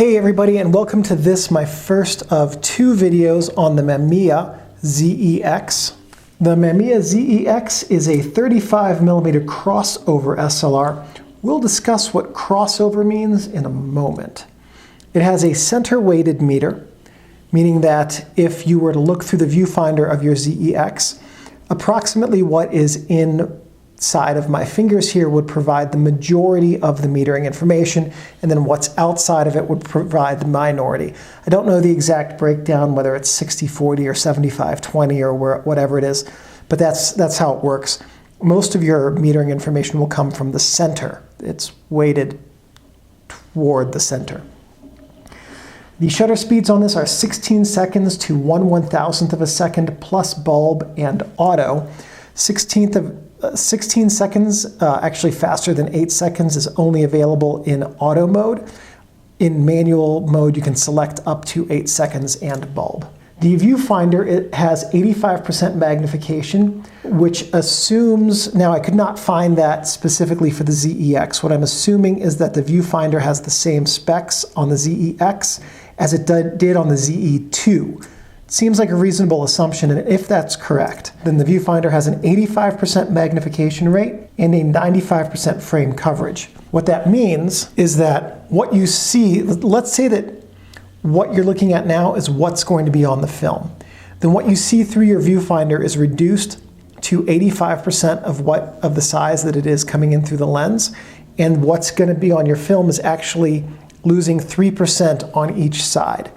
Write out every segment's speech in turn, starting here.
Hey everybody, and welcome to this, my first of two videos on the Mamiya ZE-X. The Mamiya ZE-X is a 35mm crossover SLR. We'll discuss what crossover means in a moment. It has a center-weighted meter, meaning that if you were to look through the viewfinder of your ZE-X, approximately what is inside of my fingers here would provide the majority of the metering information, and then what's outside of it would provide the minority. I don't know the exact breakdown, whether it's 60-40 or 75-20 or whatever it is, but that's how it works. Most of your metering information will come from the center. It's weighted toward the center. The shutter speeds on this are 16 seconds to 1/1000th of a second plus bulb and auto. 16 seconds, actually faster than 8 seconds, is only available in auto mode. In manual mode, you can select up to 8 seconds and bulb. The viewfinder, it has 85% magnification, which assumes, now I could not find that specifically for the ZE-X. What I'm assuming is that the viewfinder has the same specs on the ZE-X as it did on the ZE-2. Seems like a reasonable assumption, and if that's correct, then the viewfinder has an 85% magnification rate and a 95% frame coverage. What that means is that what you see, let's say that what you're looking at now is what's going to be on the film. Then what you see through your viewfinder is reduced to 85% of the size that it is coming in through the lens, and what's going to be on your film is actually losing 3% on each side.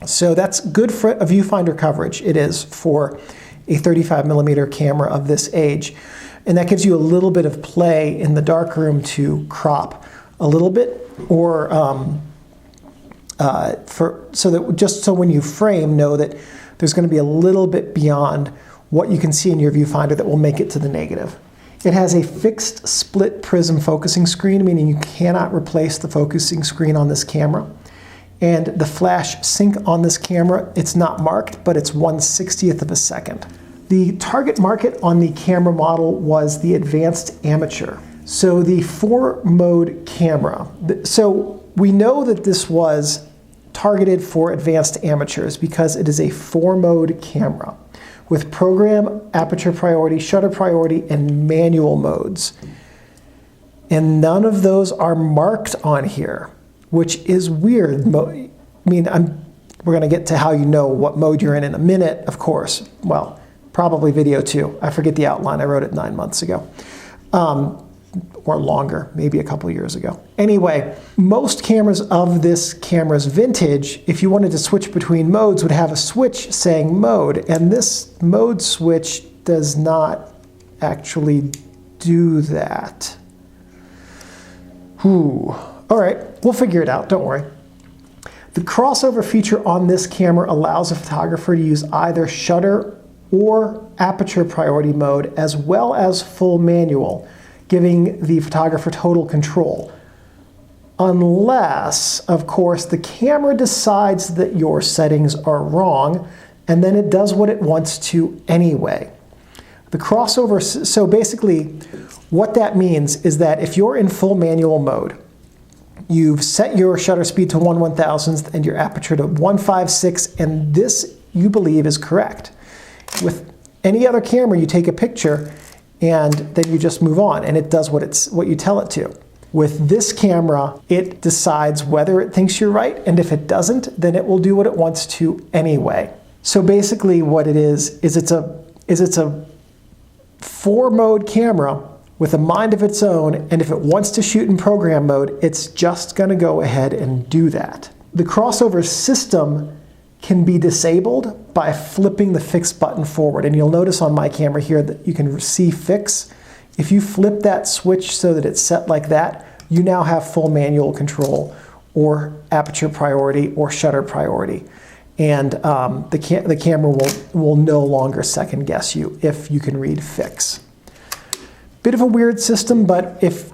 So that's good for a viewfinder coverage. It is for a 35mm camera of this age. And that gives you a little bit of play in the darkroom to crop a little bit, or so when you frame, know that there's going to be a little bit beyond what you can see in your viewfinder that will make it to the negative. It has a fixed split prism focusing screen, meaning you cannot replace the focusing screen on this camera. And the flash sync on this camera, it's not marked, but it's 1/60th of a second. The target market on the camera model was the advanced amateur. So the 4-mode camera. So we know that this was targeted for advanced amateurs because it is a 4-mode camera with program, aperture priority, shutter priority, and manual modes. And none of those are marked on here, which is weird. I mean, we're going to get to how you know what mode you're in a minute, of course. Well, probably video 2. I forget the outline. I wrote it 9 months ago. Or longer, maybe a couple years ago. Anyway, most cameras of this camera's vintage, if you wanted to switch between modes, would have a switch saying mode, and this mode switch does not actually do that. All right, we'll figure it out, don't worry. The crossover feature on this camera allows a photographer to use either shutter or aperture priority mode as well as full manual, giving the photographer total control. Unless, of course, the camera decides that your settings are wrong, and then it does what it wants to anyway. The crossover, so basically what that means is that if you're in full manual mode, you've set your shutter speed to 1/1000th and your aperture to 1.56, and this you believe is correct. With any other camera, you take a picture and then you just move on, and it does what you tell it to. With this camera, it decides whether it thinks you're right, and if it doesn't, then it will do what it wants to anyway. So basically what it is it's a 4-mode camera with a mind of its own, and if it wants to shoot in program mode, it's just going to go ahead and do that. The crossover system can be disabled by flipping the fix button forward, and you'll notice on my camera here that you can see fix. If you flip that switch so that it's set like that, you now have full manual control, or aperture priority, or shutter priority. And the camera will no longer second guess you if you can read fix. Bit of a weird system, but if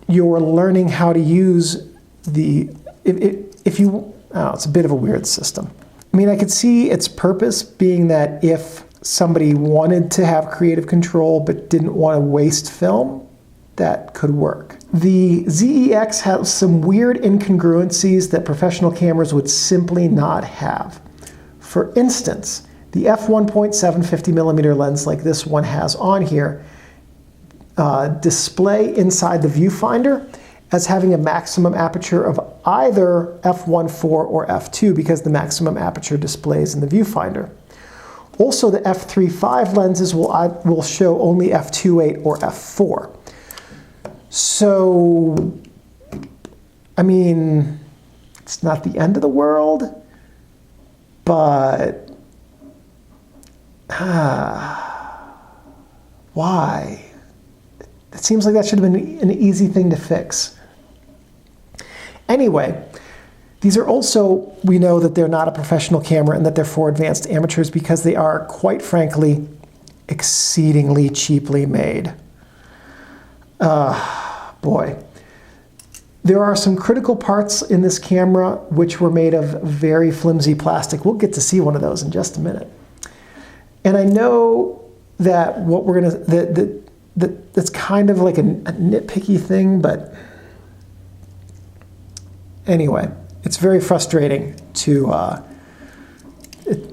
you're learning how to use it's a bit of a weird system. I mean, I could see its purpose being that if somebody wanted to have creative control but didn't want to waste film, that could work. The ZE-X has some weird incongruencies that professional cameras would simply not have. For instance, the f1.7 50mm lens like this one has on here display inside the viewfinder as having a maximum aperture of either f1.4 or f2 because the maximum aperture displays in the viewfinder. Also, the f3.5 lenses will show only f2.8 or f4. So, I mean, it's not the end of the world, but why? It seems like that should have been an easy thing to fix. Anyway, these are also, we know that they're not a professional camera and that they're for advanced amateurs because they are, quite frankly, exceedingly cheaply made. Boy. There are some critical parts in this camera which were made of very flimsy plastic. We'll get to see one of those in just a minute. And I know that what we're gonna, that's kind of like a nitpicky thing, but anyway, it's very frustrating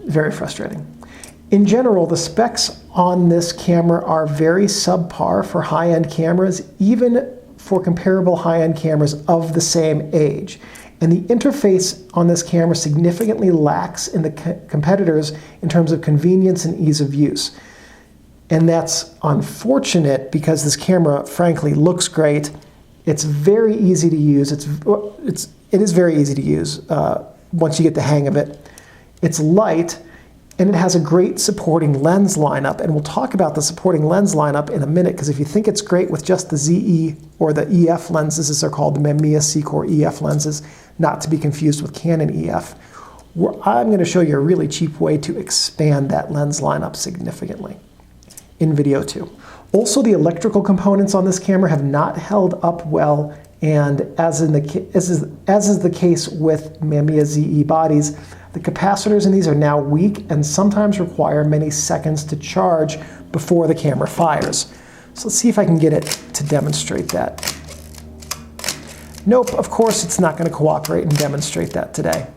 very frustrating. In general, the specs on this camera are very subpar for high-end cameras, even for comparable high-end cameras of the same age. And the interface on this camera significantly lacks in the competitors in terms of convenience and ease of use. And that's unfortunate because this camera, frankly, looks great. It's very easy to use. It is very easy to use once you get the hang of it. It's light, and it has a great supporting lens lineup. And we'll talk about the supporting lens lineup in a minute, because if you think it's great with just the ZE or the EF lenses, as they're called, the Mamiya C-Core EF lenses, not to be confused with Canon EF, I'm going to show you a really cheap way to expand that lens lineup significantly in video 2. Also, the electrical components on this camera have not held up well, and as is the case with Mamiya ZE bodies, the capacitors in these are now weak and sometimes require many seconds to charge before the camera fires. So let's see if I can get it to demonstrate that. Nope, of course it's not going to cooperate and demonstrate that today.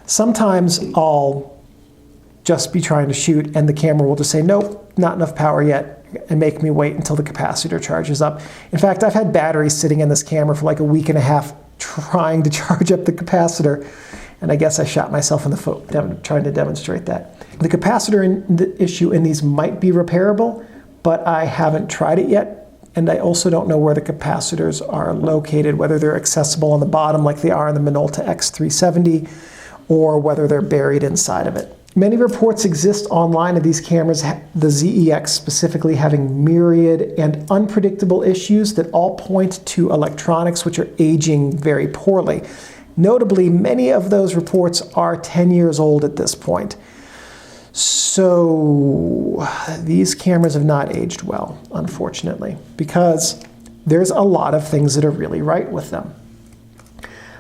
Sometimes I'll just be trying to shoot and the camera will just say, nope, not enough power yet, and make me wait until the capacitor charges up. In fact, I've had batteries sitting in this camera for like a week and a half trying to charge up the capacitor, and I guess I shot myself in the foot trying to demonstrate that. The capacitor issue in these might be repairable, but I haven't tried it yet, and I also don't know where the capacitors are located, whether they're accessible on the bottom like they are in the Minolta X370, or whether they're buried inside of it. Many reports exist online of these cameras, the ZE-X specifically, having myriad and unpredictable issues that all point to electronics which are aging very poorly. Notably, many of those reports are 10 years old at this point. So these cameras have not aged well, unfortunately, because there's a lot of things that are really right with them.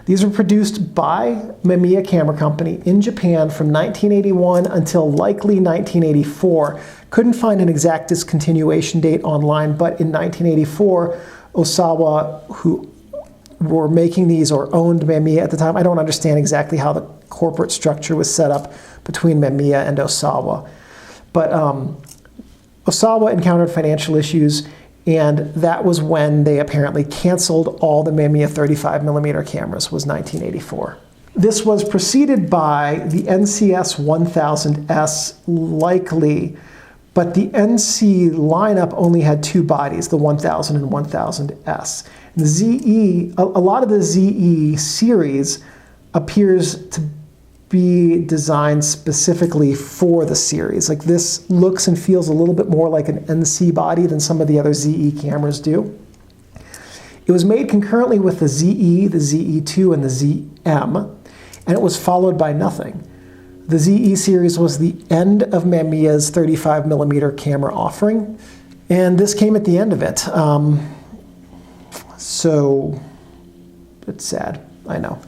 These were produced by Mamiya Camera Company in Japan from 1981 until likely 1984. Couldn't find an exact discontinuation date online, but in 1984, Osawa, who were making these or owned Mamiya at the time, I don't understand exactly how the corporate structure was set up between Mamiya and Osawa. But Osawa encountered financial issues, and that was when they apparently canceled all the Mamiya 35mm cameras, was 1984. This was preceded by the NCS 1000S, likely, but the NC lineup only had two bodies, the 1000 and 1000S. The ZE, a lot of the ZE series appears to be designed specifically for the series. Like, this looks and feels a little bit more like an NC body than some of the other ZE cameras do. It was made concurrently with the ZE, the ZE2, and the ZM, and it was followed by nothing. The ZE series was the end of Mamiya's 35mm camera offering, and this came at the end of it. So it's sad, I know.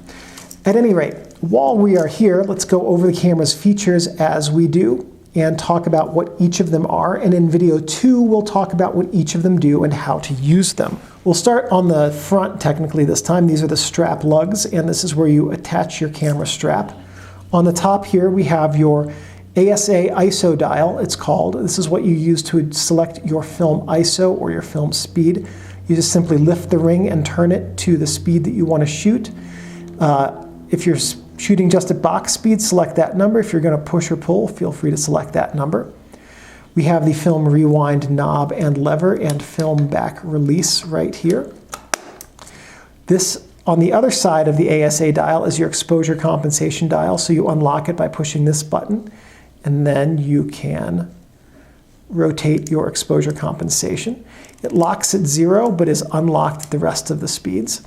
At any rate, while we are here, let's go over the camera's features as we do and talk about what each of them are. And in video 2, we'll talk about what each of them do and how to use them. We'll start on the front technically this time. These are the strap lugs, and this is where you attach your camera strap. On the top here, we have your ASA ISO dial, it's called. This is what you use to select your film ISO or your film speed. You just simply lift the ring and turn it to the speed that you want to shoot. If you're shooting just at box speed, select that number. If you're going to push or pull, feel free to select that number. We have the film rewind knob and lever and film back release right here. This, on the other side of the ASA dial, is your exposure compensation dial. So you unlock it by pushing this button, and then you can rotate your exposure compensation. It locks at 0, but is unlocked at the rest of the speeds.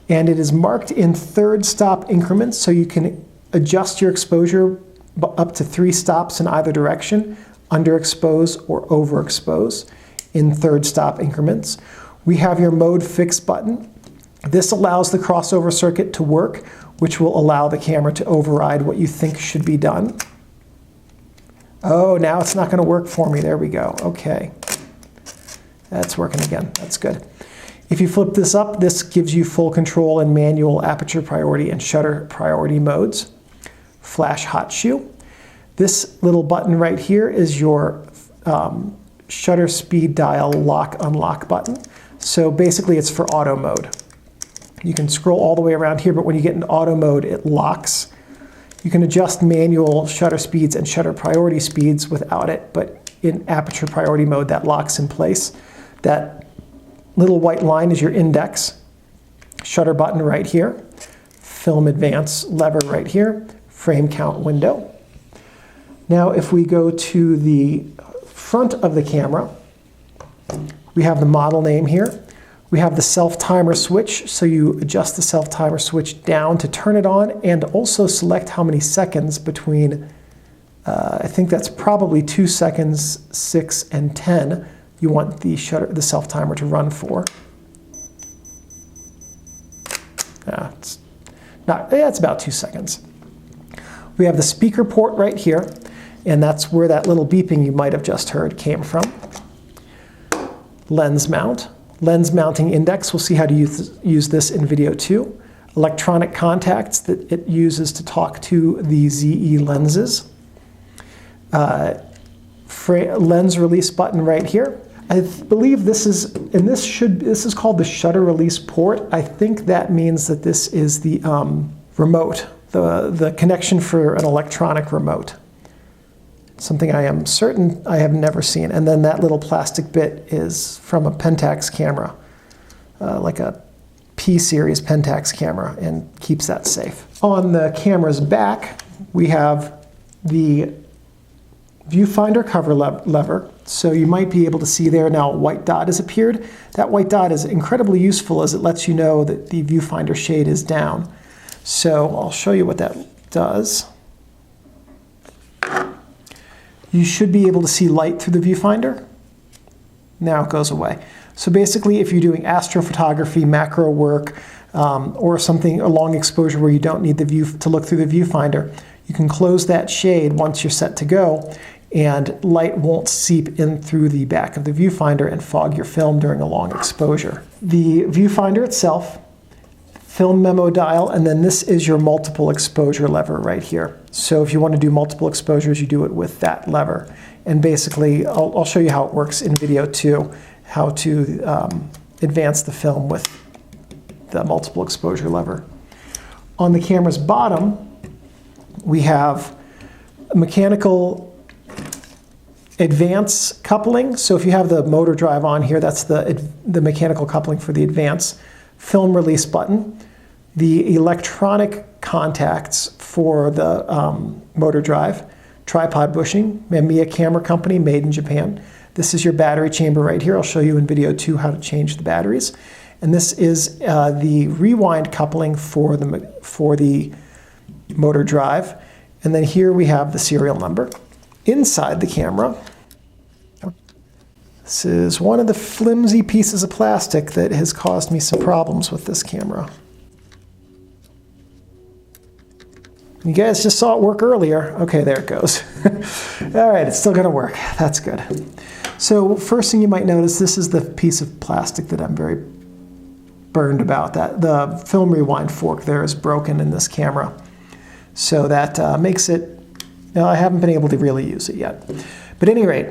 And it is marked in third stop increments, so you can adjust your exposure up to 3 stops in either direction, underexpose or overexpose in third stop increments. We have your mode fix button. This allows the crossover circuit to work, which will allow the camera to override what you think should be done. Oh, now it's not going to work for me. There we go. Okay. That's working again. That's good. If you flip this up, this gives you full control in manual aperture priority and shutter priority modes. Flash hot shoe. This little button right here is your shutter speed dial lock unlock button. So basically it's for auto mode. You can scroll all the way around here, but when you get in auto mode, it locks. You can adjust manual shutter speeds and shutter priority speeds without it, but in aperture priority mode, that locks in place. That little white line is your index. Shutter button right here. Film advance lever right here. Frame count window. Now if we go to the front of the camera, we have the model name here. We have the self-timer switch, so you adjust the self-timer switch down to turn it on, and also select how many seconds between, I think that's probably 2 seconds, 6, and 10, you want the self-timer to run for. It's about 2 seconds. We have the speaker port right here, and that's where that little beeping you might have just heard came from. Lens mount. Lens mounting index, we'll see how to use this in video 2. Electronic contacts that it uses to talk to the ZE lenses. Lens release button right here. I believe this is, and this is called the shutter release port. I think that means that this is the remote, the connection for an electronic remote. Something I am certain I have never seen. And then that little plastic bit is from a Pentax camera, like a P-series Pentax camera, and keeps that safe. On the camera's back, we have the viewfinder cover lever. So you might be able to see there now a white dot has appeared. That white dot is incredibly useful as it lets you know that the viewfinder shade is down. So I'll show you what that does. You should be able to see light through the viewfinder. Now it goes away. So basically, if you're doing astrophotography, macro work, or something, a long exposure where you don't need the view to look through the viewfinder, you can close that shade once you're set to go, and light won't seep in through the back of the viewfinder and fog your film during a long exposure. The viewfinder itself, film memo dial, and then this is your multiple exposure lever right here. So if you want to do multiple exposures, you do it with that lever. And basically, I'll show you how it works in video 2, how to advance the film with the multiple exposure lever. On the camera's bottom, we have a mechanical advance coupling. So if you have the motor drive on here, that's the mechanical coupling for the advance. Film release button. The electronic contacts for the motor drive. Tripod bushing, Mamiya camera company, made in Japan. This is your battery chamber right here. I'll show you in video 2 how to change the batteries. And this is the rewind coupling for the motor drive. And then here we have the serial number. Inside the camera, this is one of the flimsy pieces of plastic that has caused me some problems with this camera. You guys just saw it work earlier. Okay, there it goes. All right, it's still gonna work. That's good. So first thing you might notice, this is the piece of plastic that I'm very burned about. That the film rewind fork there is broken in this camera. So that makes it, I haven't been able to really use it yet. But at any rate,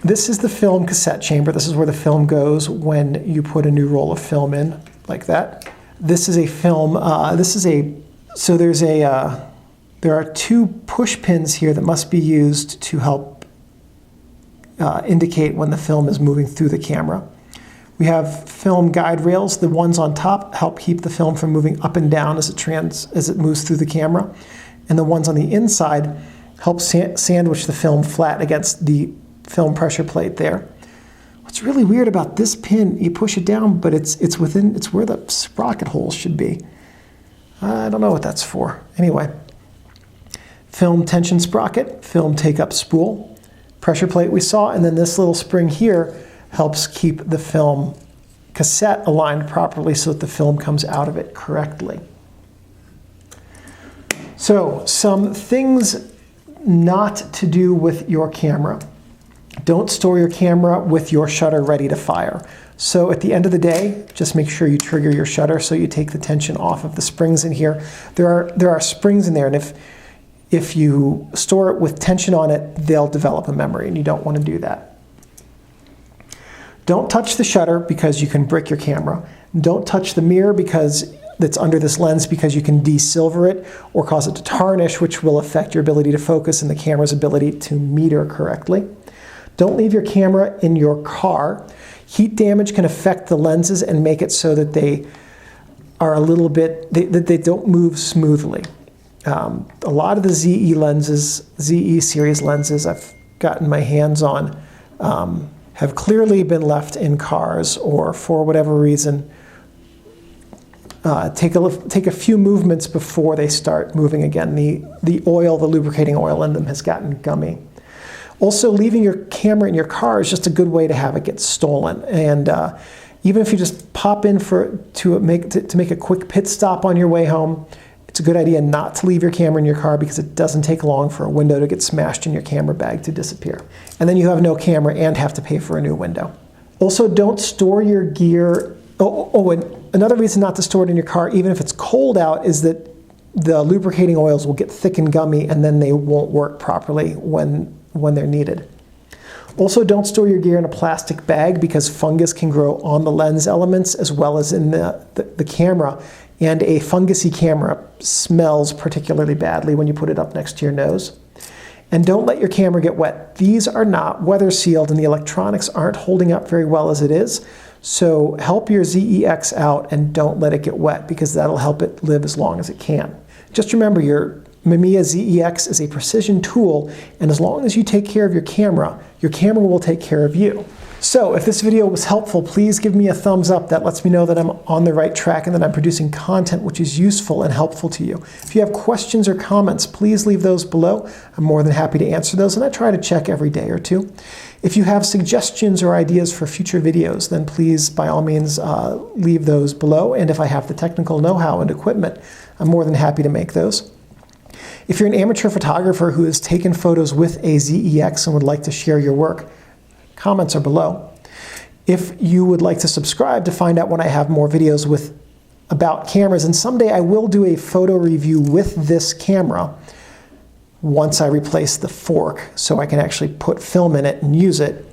this is the film cassette chamber. This is where the film goes when you put a new roll of film in, like that. This is a film, so there are two push pins here that must be used to help indicate when the film is moving through the camera. We have film guide rails. The ones on top help keep the film from moving up and down as it moves through the camera. And the ones on the inside help sandwich the film flat against the film pressure plate there. What's really weird about this pin, you push it down, but it's where the sprocket holes should be. I don't know what that's for. Anyway, film tension sprocket, film take-up spool, pressure plate we saw, and then this little spring here helps keep the film cassette aligned properly so that the film comes out of it correctly. So, some things not to do with your camera. Don't store your camera with your shutter ready to fire. So at the end of the day, just make sure you trigger your shutter so you take the tension off of the springs in here. There are springs in there, and if you store it with tension on it, they'll develop a memory, and you don't want to do that. Don't touch the shutter because you can brick your camera. Don't touch the mirror that's under this lens because you can de-silver it or cause it to tarnish, which will affect your ability to focus and the camera's ability to meter correctly. Don't leave your camera in your car. Heat damage can affect the lenses and make it so that they are that they don't move smoothly. A lot of the ZE lenses, ZE series lenses I've gotten my hands on have clearly been left in cars or for whatever reason take a few movements before they start moving again. The lubricating oil in them has gotten gummy. Also, leaving your camera in your car is just a good way to have it get stolen. And even if you just pop in to make a quick pit stop on your way home, it's a good idea not to leave your camera in your car because it doesn't take long for a window to get smashed in your camera bag to disappear. And then you have no camera and have to pay for a new window. Also, don't store your gear. And another reason not to store it in your car, even if it's cold out, is that the lubricating oils will get thick and gummy and then they won't work properly when they're needed. Also, don't store your gear in a plastic bag because fungus can grow on the lens elements as well as in the camera, and a fungusy camera smells particularly badly when you put it up next to your nose. And don't let your camera get wet. These are not weather sealed and the electronics aren't holding up very well as it is, so help your ZE-X out and don't let it get wet because that'll help it live as long as it can. Just remember, your Mamiya ZE-X is a precision tool, and as long as you take care of your camera will take care of you. So if this video was helpful, please give me a thumbs up. That lets me know that I'm on the right track and that I'm producing content which is useful and helpful to you. If you have questions or comments, please leave those below. I'm more than happy to answer those, and I try to check every day or two. If you have suggestions or ideas for future videos, then please, by all means, leave those below. And if I have the technical know-how and equipment, I'm more than happy to make those. If you're an amateur photographer who has taken photos with a ZE-X and would like to share your work, comments are below. If you would like to subscribe to find out when I have more videos about cameras, and someday I will do a photo review with this camera once I replace the fork so I can actually put film in it and use it,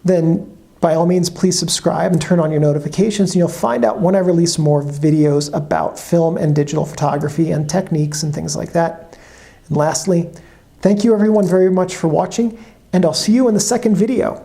then by all means, please subscribe and turn on your notifications, and you'll find out when I release more videos about film and digital photography and techniques and things like that. And lastly, thank you everyone very much for watching, and I'll see you in the second video.